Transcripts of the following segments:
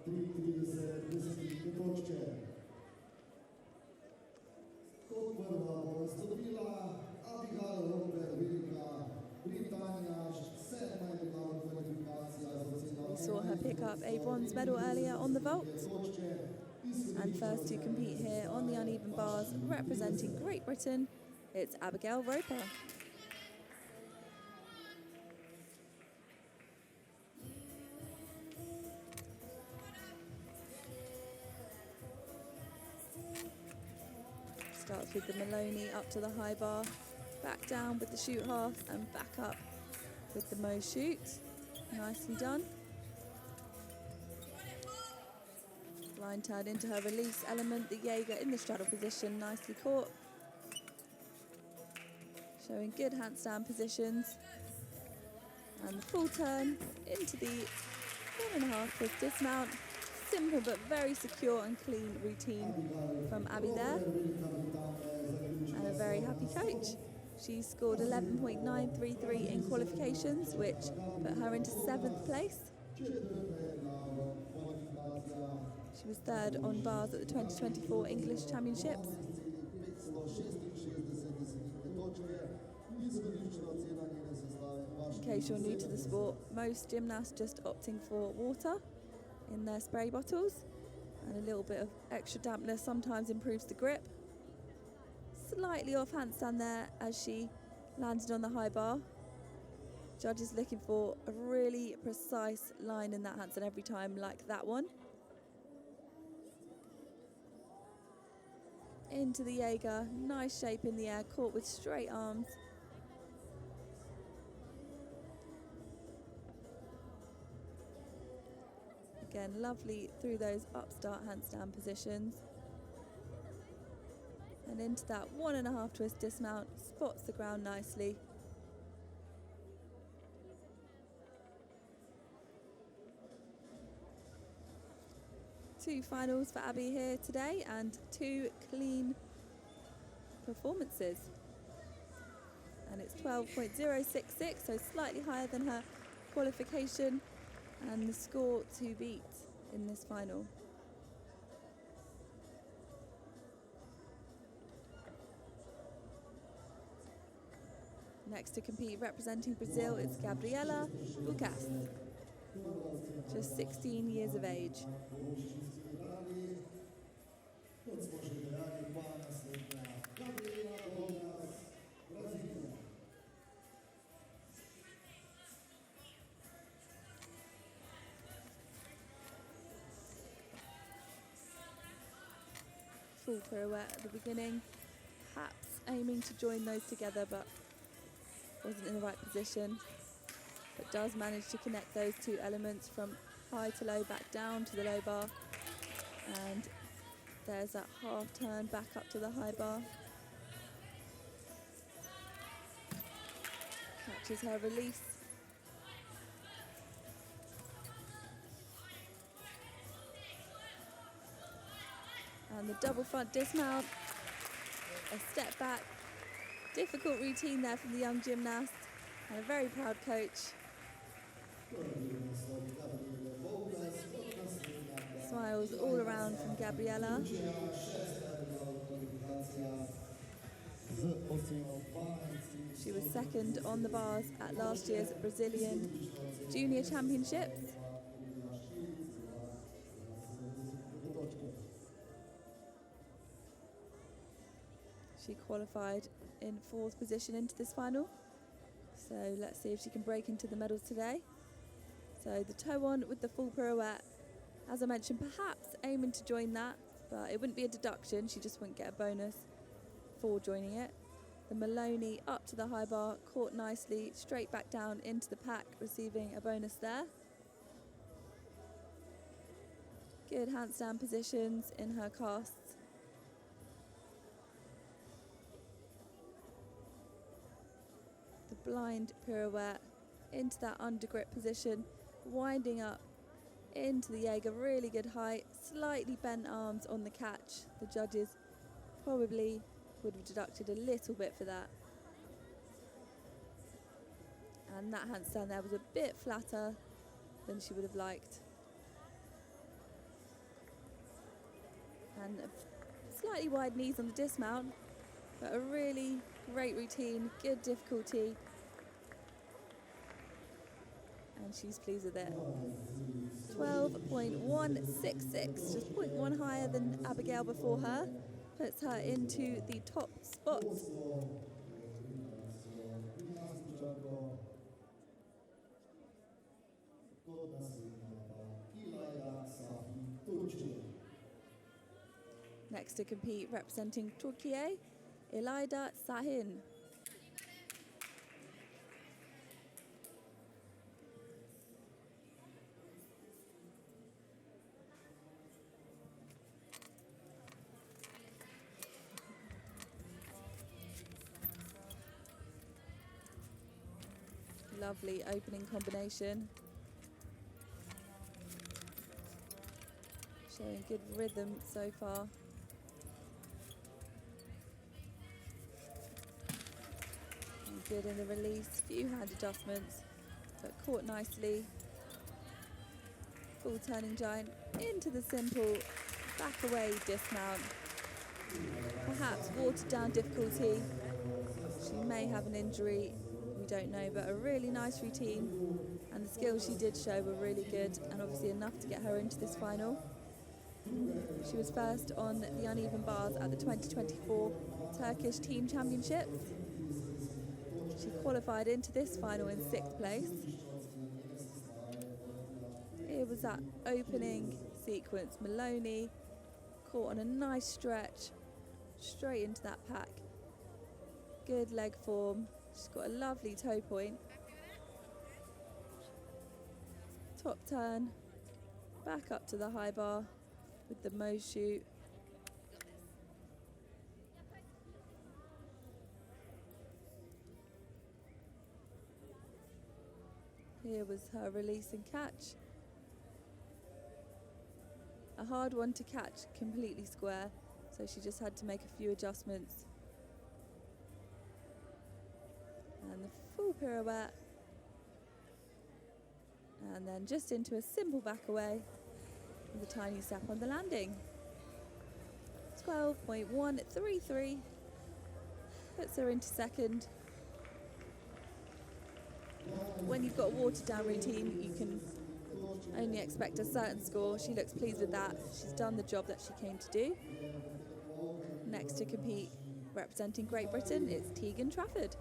We saw her pick up a bronze medal earlier on the vault. And first to compete here on the uneven bars, representing Great Britain, it's Abigail Roper. Starts with the Maloney up to the high bar, back down with the shoot half and back up with the Mo shoot. Nicely done. Line turn into her release element, the Jaeger in the straddle position, nicely caught. Showing good handstand positions. And the full turn into the 1.5 with dismount. Simple but very secure and clean routine from Abby there. And a very happy coach. She scored 11.933 in qualifications, which put her into 7th place. She was 3rd on bars at the 2024 English Championships. In case you're new to the sport, most gymnasts just opting for water in their spray bottles, and a little bit of extra dampness sometimes improves the grip. Slightly off handstand there as she landed on the high bar. Judges looking for a really precise line in that handstand every time, like that one. Into the Jaeger, nice shape in the air, caught with straight arms. Again, lovely through those upstart handstand positions. And into that 1.5 twist dismount, spots the ground nicely. Two finals for Abby here today and 2 clean performances. And it's 12.066, so slightly higher than her qualification, and the score to beat in this final. Next to compete representing Brazil is Gabriela Lucas, just 16 years of age. Full pirouette at the beginning, perhaps aiming to join those together, but wasn't in the right position. But does manage to connect those two elements from high to low, back down to the low bar. And there's that half turn back up to the high bar. Catches her release. And the double front dismount, a step back. Difficult routine there from the young gymnast, and a very proud coach. Smiles all around from Gabriela. She was 2nd on the bars at last year's Brazilian Junior Championships. She qualified in 4th position into this final. So let's see if she can break into the medals today. So the toe on with the full pirouette. As I mentioned, perhaps aiming to join that, but it wouldn't be a deduction. She just wouldn't get a bonus for joining it. The Maloney up to the high bar, caught nicely, straight back down into the pack, receiving a bonus there. Good handstand positions in her casts. The blind pirouette into that under grip position, winding up into the Jaeger, really good height, slightly bent arms on the catch. The judges probably would have deducted a little bit for that. And that handstand there was a bit flatter than she would have liked. and slightly wide knees on the dismount, but a really great routine, good difficulty, and she's pleased with it. 12.166, just 0.1 higher than Abigail before her, puts her into the top spot. Next to compete, representing Turkey, Elayda Sahin. Lovely opening combination. Showing good rhythm so far. And good in the release, few hand adjustments, but caught nicely. Full turning giant into the simple back away dismount. Perhaps watered down difficulty. She may have an injury, we don't know, but a really nice routine, and the skills she did show were really good, and obviously enough to get her into this final. She was first on the uneven bars at the 2024 Turkish Team Championships. She qualified into this final in 6th place. Here was that opening sequence. Maloney caught on a nice stretch, straight into that pack. Good leg form. She's got a lovely toe point. Top turn, back up to the high bar with the Mo shoot. Here was her release and catch. A hard one to catch completely square, so she just had to make a few adjustments. And the full pirouette. And then just into a simple back away with a tiny step on the landing. 12.133 puts her into second. When you've got a watered down routine, you can only expect a certain score. She looks pleased with that. She's done the job that she came to do. Next to compete, representing Great Britain, it's Tegan Trafford.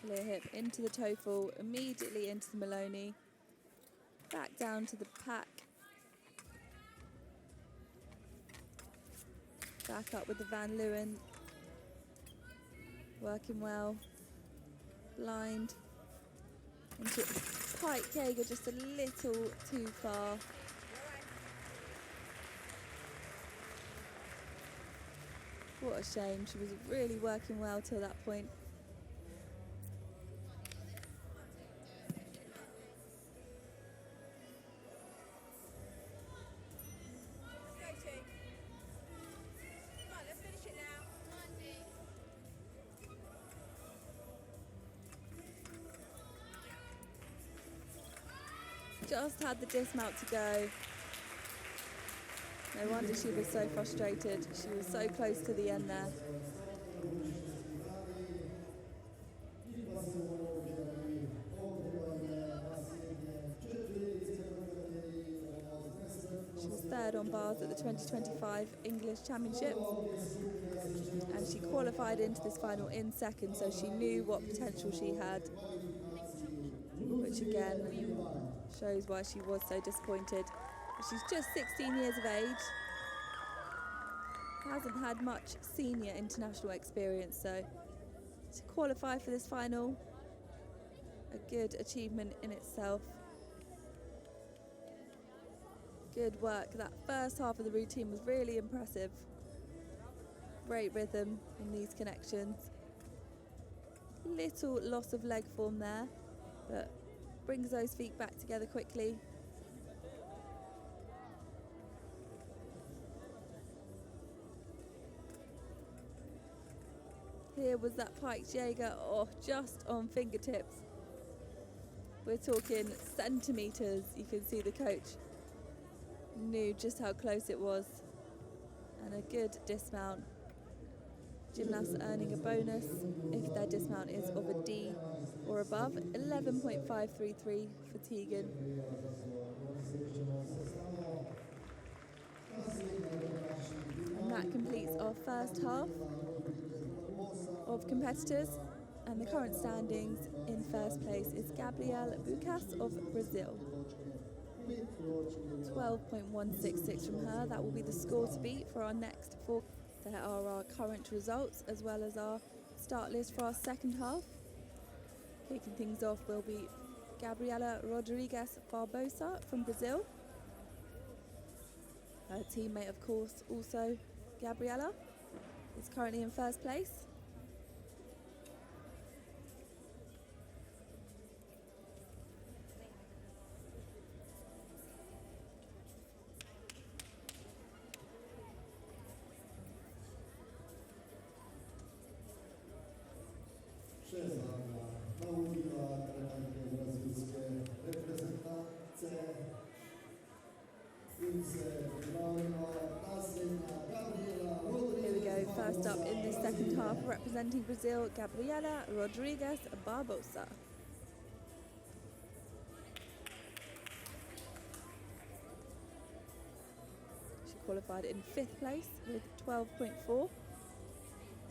Clear hip into the toe fall, immediately into the Maloney, back down to the pack, back up with the Van Leeuwen, working well, blind, into Pike Jaeger just a little too far. What a shame, she was really working well till that point. Just had the dismount to go. No wonder she was so frustrated. She was so close to the end there. She was third on bars at the 2025 English Championships, and she qualified into this final in second, so she knew what potential she had, which again shows why she was so disappointed. But she's just 16 years of age, hasn't had much senior international experience, so to qualify for this final, a good achievement in itself. Good work. That first half of the routine was really impressive. Great rhythm in these connections. Little loss of leg form there, but brings those feet back together quickly. Here was that pike Jaeger, oh, just on fingertips. We're talking centimetres. You can see the coach knew just how close it was. And a good dismount. Gymnasts earning a bonus if their dismount is of a D or above. 11.533 for Tegan. And that completes our first half of competitors. And the current standings: in first place is Gabrielle Bucas of Brazil. 12.166 from her. That will be the score to beat for our next four. There are our current results as well as our start list for our second half. Kicking things off will be Gabriela Rodrigues Barbosa from Brazil. Her teammate, of course, also Gabriela, is currently in first place. Here we go, first up in this second half, representing Brazil, Gabriela Rodrigues Barbosa. She qualified in 5th place with 12.4.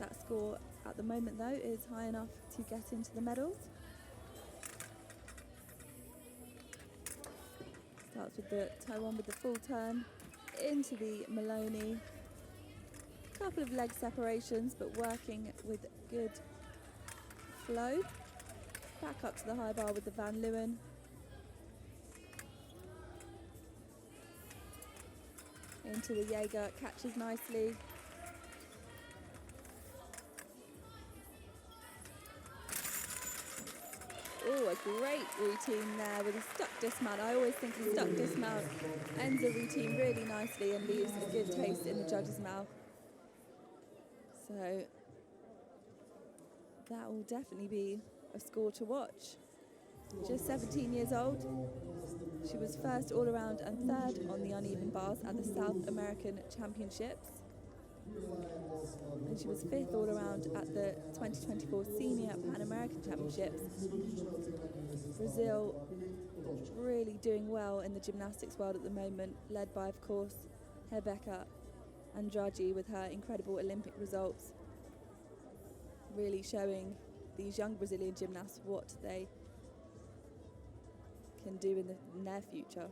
That score at the moment, though, is high enough to get into the medals. Starts with the Taiwan with the full turn into the Maloney. Couple of leg separations, but working with good flow. Back up to the high bar with the Van Leeuwen. Into the Jaeger, catches nicely. Oh, a great routine there with a stuck dismount. I always think a stuck dismount ends a routine really nicely and leaves a good taste in the judge's mouth. So that will definitely be a score to watch. Just 17 years old. She was first all around and third on the uneven bars at the South American Championships. And she was 5th all around at the 2024 Senior Pan American Championships. Brazil really doing well in the gymnastics world at the moment, led by, of course, Rebecca Andrade with her incredible Olympic results. Really showing these young Brazilian gymnasts what they can do in their future.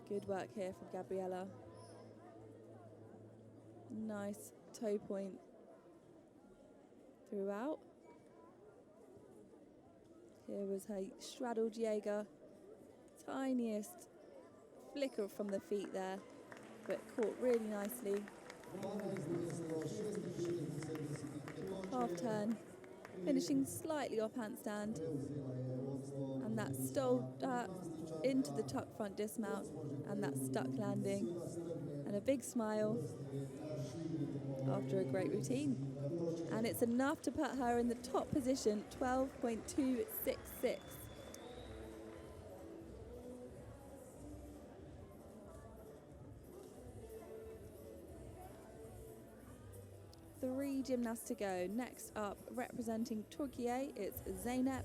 Good work here from Gabriela. Nice toe point throughout. Here was her straddled Jaeger. Tiniest flicker from the feet there, but caught really nicely. Half turn, finishing slightly off handstand. And that stole into the tuck front dismount and that stuck landing. And a big smile after a great routine. And it's enough to put her in the top position, 12.266. Three gymnasts to go. Next up, representing Turkey, it's Zeynep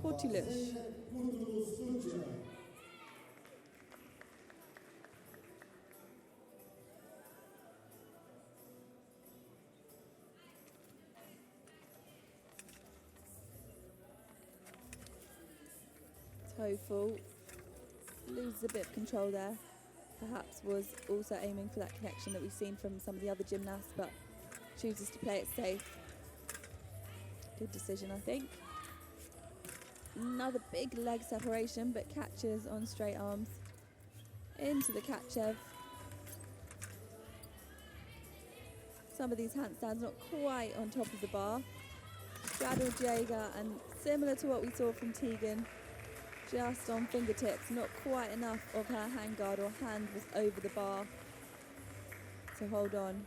Kurtuluş. Toe full, loses a bit of control there. Perhaps was also aiming for that connection that we've seen from some of the other gymnasts, but chooses to play it safe. Good decision, I think. Another big leg separation, but catches on straight arms. Into the Kachev. Some of these handstands not quite on top of the bar. Straddled Jaeger, and similar to what we saw from Tegan, just on fingertips, not quite enough of her handguard or hand was over the bar to hold on.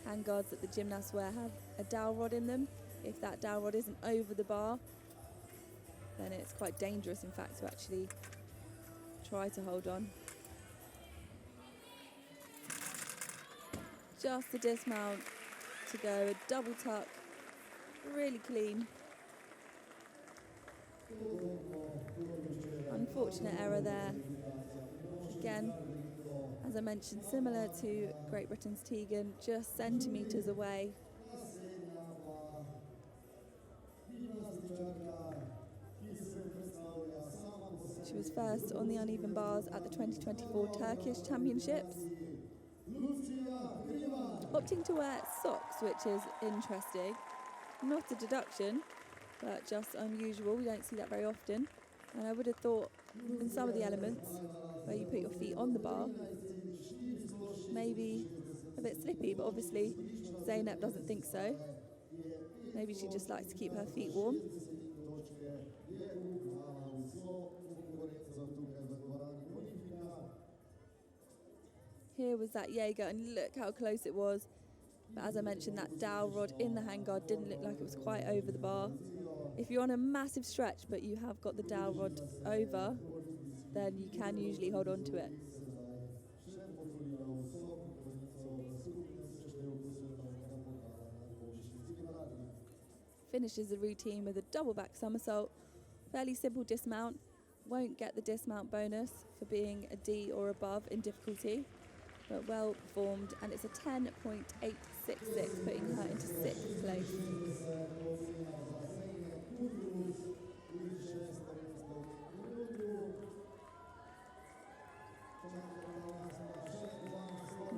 hand guards that the gymnasts wear have a dowel rod in them. If that dowel rod isn't over the bar, then it's quite dangerous, in fact, to actually try to hold on. Just the dismount to go, a double tuck, really clean. Unfortunate error there. Again, as I mentioned, similar to Great Britain's Tegan, just centimetres away. She was first on the uneven bars at the 2024 Turkish Championships. Opting to wear socks, which is interesting. Not a deduction, but just unusual. We don't see that very often. And I would have thought in some of the elements where you put your feet on the bar, maybe a bit slippy, but obviously Zeynep doesn't think so. Maybe she just likes to keep her feet warm. Here was that Jaeger, and look how close it was. But as I mentioned, that dowel rod in the handguard didn't look like it was quite over the bar. If you're on a massive stretch but you have got the dowel rod over, then you can usually hold on to it. Finishes the routine with a double back somersault. Fairly simple dismount. Won't get the dismount bonus for being a D or above in difficulty, but well performed, and it's a 10.866, putting her into 6th place.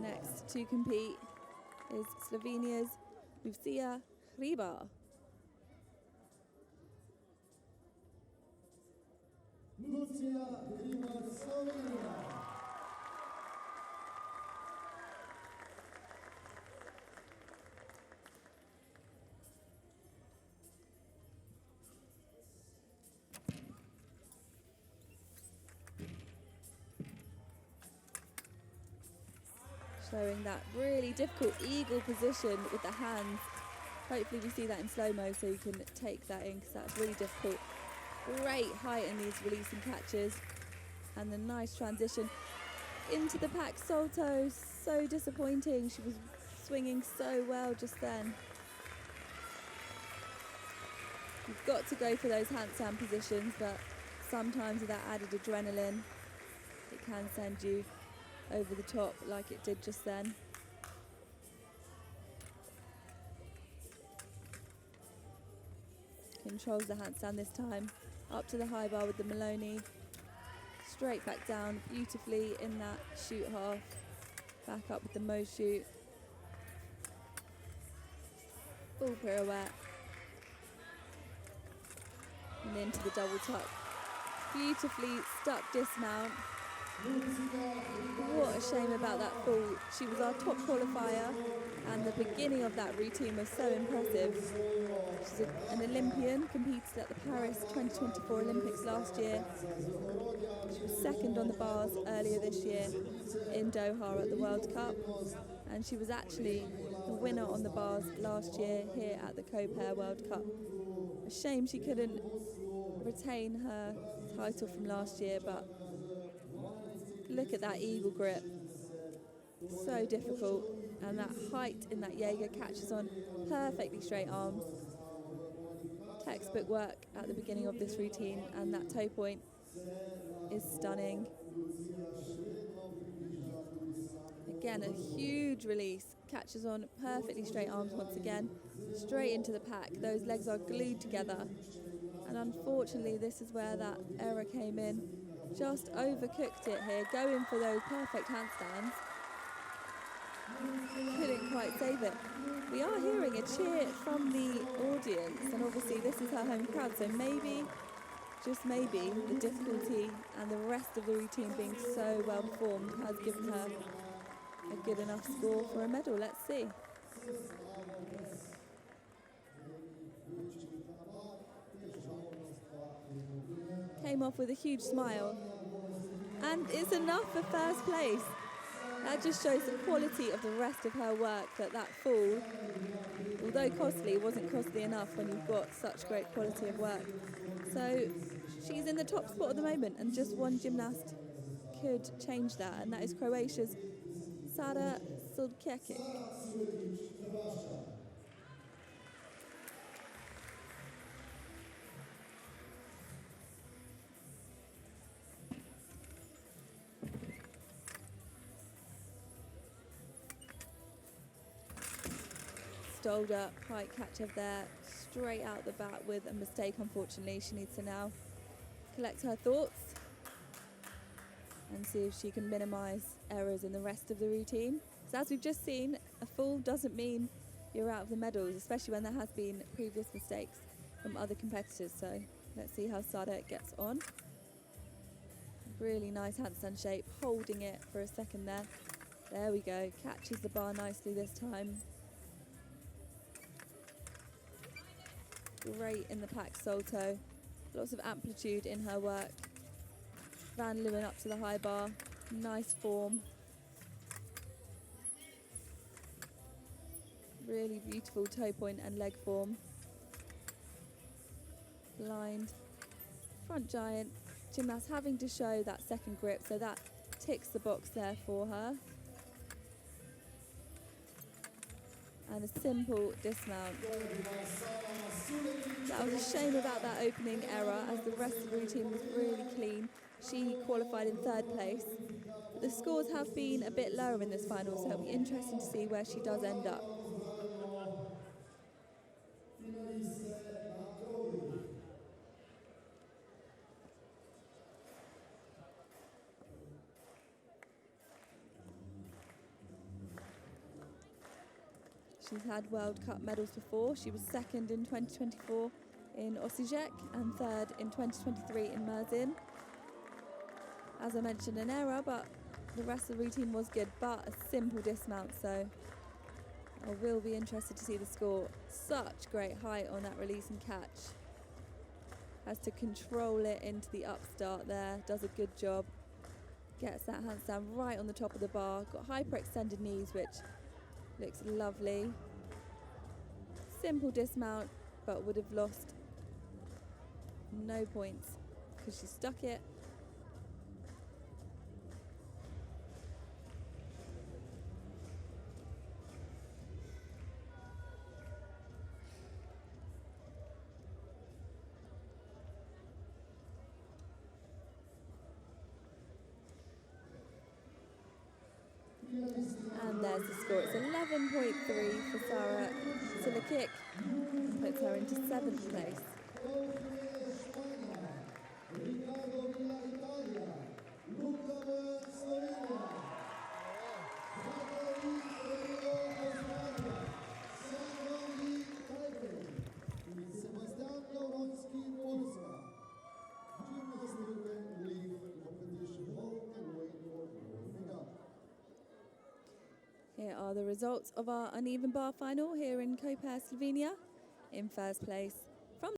Next to compete is Slovenia's Lucia Hribar. Showing that really difficult eagle position with the hands. Hopefully we see that in slow-mo so you can take that in, because that's really difficult. Great height in these releasing catches. And the nice transition into the pack salto. So disappointing. She was swinging so well just then. You've got to go for those handstand positions, but sometimes with that added adrenaline, it can send you over the top like it did just then. Controls the handstand this time. Up to the high bar with the Maloney. Straight back down beautifully in that shoot half. Back up with the Mo shoot. Full pirouette. And into the double tuck. Beautifully stuck dismount. What a shame about that fall. She was our top qualifier, and the beginning of that routine was so impressive. She's an Olympian, competed at the Paris 2024 Olympics last year. She was second on the bars earlier this year in Doha at the World Cup, and she was actually the winner on the bars last year here at the Koper World Cup. A shame she couldn't retain her title from last year, but look at that eagle grip. So difficult. And that height in that Jaeger catches on perfectly straight arms. Textbook work at the beginning of this routine, and that toe point is stunning. Again, a huge release. Catches on perfectly straight arms once again. Straight into the pack. Those legs are glued together. And unfortunately, this is where that error came in. Just overcooked it here, going for those perfect handstands. Couldn't quite save it. We are hearing a cheer from the audience, and obviously this is her home crowd, so maybe, just maybe, the difficulty and the rest of the routine being so well performed has given her a good enough score for a medal. Let's see. Came off with a huge smile, and it's enough for first place. That just shows the quality of the rest of her work, that fall, although costly, wasn't costly enough when you've got such great quality of work. So she's in the top spot at the moment, and just one gymnast could change that, and that is Croatia's Sada Sulkekic. Stoled up, pike catch of there, straight out the bat with a mistake, unfortunately. She needs to now collect her thoughts and see if she can minimise errors in the rest of the routine. So as we've just seen, a fall doesn't mean you're out of the medals, especially when there has been previous mistakes from other competitors. So let's see how Sada gets on. Really nice handstand shape, holding it for a second there. There we go, catches the bar nicely this time. Great in the pack salto, lots of amplitude in her work. Van Leeuwen up to the high bar, nice form. Really beautiful toe point and leg form. Blind, front giant, gymnast having to show that second grip, so that ticks the box there for her. And a simple dismount. That was a shame about that opening error, as the rest of the routine was really clean. She qualified in third place. But the scores have been a bit lower in this final, so it'll be interesting to see where she does end up. She's had World Cup medals before. She was second in 2024 in Osijek and third in 2023 in Merzin. As I mentioned, an error, but the rest of the routine was good, but a simple dismount, so I will be interested to see the score. Such great height on that release and catch. Has to control it into the upstart there, does a good job. Gets that handstand right on the top of the bar. Got hyperextended knees, which looks lovely. Simple dismount, but would have lost no points because she stuck it. And there's the score. It's 11.3 for Sara Sulkekic. Puts her into 7th place. Here are the results of our uneven bar final here in Koper, Slovenia. In first place,